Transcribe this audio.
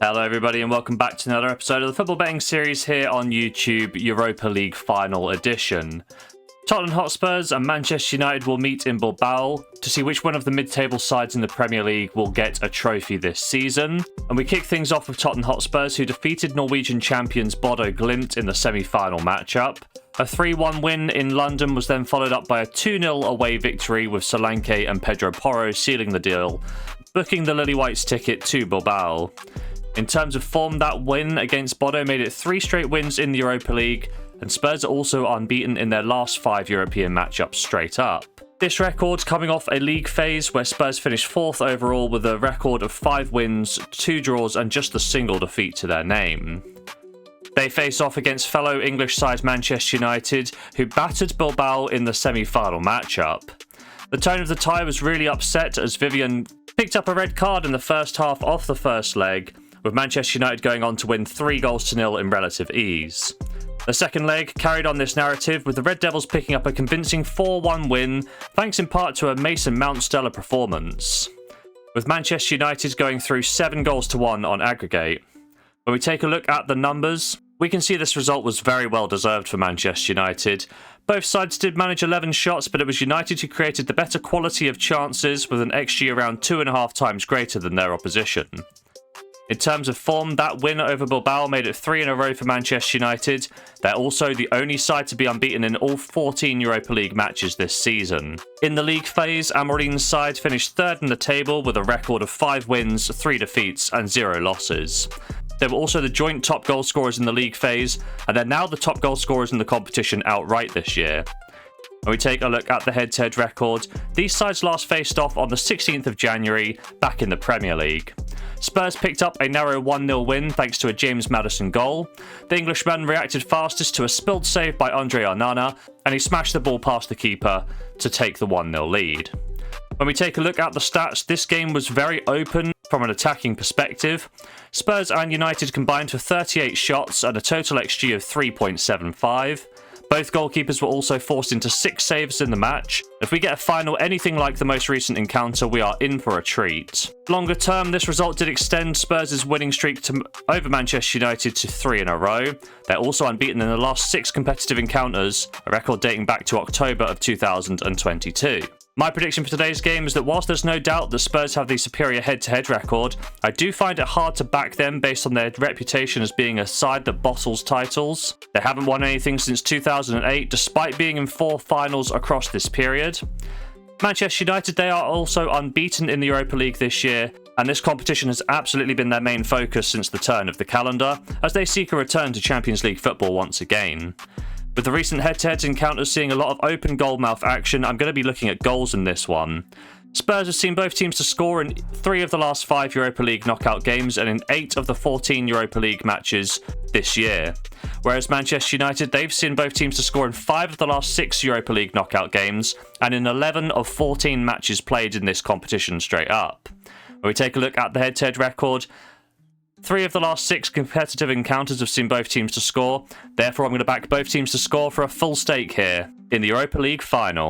Hello everybody and welcome back to another episode of the football betting series here on YouTube, Europa League Final edition. Tottenham Hotspurs and Manchester United will meet in Bilbao to see which one of the mid-table sides in the Premier League will get a trophy this season. And we kick things off with Tottenham Hotspurs, who defeated Norwegian champions Bodø Glimt in the semi-final matchup. A 3-1 win in London was then followed up by a 2-0 away victory with Solanke and Pedro Porro sealing the deal, booking the Lily Whites ticket to Bilbao. In terms of form, that win against Bodø made it 3 straight wins in the Europa League, and Spurs are also unbeaten in their last 5 European matchups straight up. This record's coming off a league phase where Spurs finished 4th overall with a record of 5 wins, 2 draws and just a single defeat to their name. They face off against fellow English side Manchester United, who battered Bilbao in the semi-final matchup. The tone of the tie was really upset as Vivian picked up a red card in the first half of the first leg, with Manchester United going on to win 3-0 in relative ease. The second leg carried on this narrative, with the Red Devils picking up a convincing 4-1 win, thanks in part to a Mason Mount stellar performance, with Manchester United going through 7-1 on aggregate. When we take a look at the numbers, we can see this result was very well deserved for Manchester United. Both sides did manage 11 shots, but it was United who created the better quality of chances, with an XG around 2.5 times greater than their opposition. In terms of form, that win over Bilbao made it 3 in a row for Manchester United. They're also the only side to be unbeaten in all 14 Europa League matches this season. In the league phase, Amorim's side finished 3rd in the table with a record of 5 wins, 3 defeats and 0 losses. They were also the joint top goal scorers in the league phase, and they're now the top goal scorers in the competition outright this year. When we take a look at the head-to-head record, these sides last faced off on the 16th of January, back in the Premier League. Spurs picked up a narrow 1-0 win thanks to a James Maddison goal. The Englishman reacted fastest to a spilled save by Andre Onana, and he smashed the ball past the keeper to take the 1-0 lead. When we take a look at the stats, this game was very open from an attacking perspective. Spurs and United combined for 38 shots and a total XG of 3.75. Both goalkeepers were also forced into 6 saves in the match. If we get a final anything like the most recent encounter, we are in for a treat. Longer term, this result did extend Spurs' winning streak over Manchester United to 3 in a row. They're also unbeaten in the last 6 competitive encounters, a record dating back to October of 2022. My prediction for today's game is that whilst there's no doubt that Spurs have the superior head-to-head record, I do find it hard to back them based on their reputation as being a side that bottles titles. They haven't won anything since 2008, despite being in 4 finals across this period. Manchester United, they are also unbeaten in the Europa League this year, and this competition has absolutely been their main focus since the turn of the calendar, as they seek a return to Champions League football once again. With the recent head-to-head encounters seeing a lot of open goal-mouth action, I'm going to be looking at goals in this one. Spurs have seen both teams to score in 3 of the last 5 Europa League knockout games and in 8 of the 14 Europa League matches this year. Whereas Manchester United, they've seen both teams to score in 5 of the last 6 Europa League knockout games and in 11 of 14 matches played in this competition straight up. When we take a look at the head-to-head record, 3 of the last 6 competitive encounters have seen both teams to score. Therefore, I'm going to back both teams to score for a full stake here in the Europa League Final.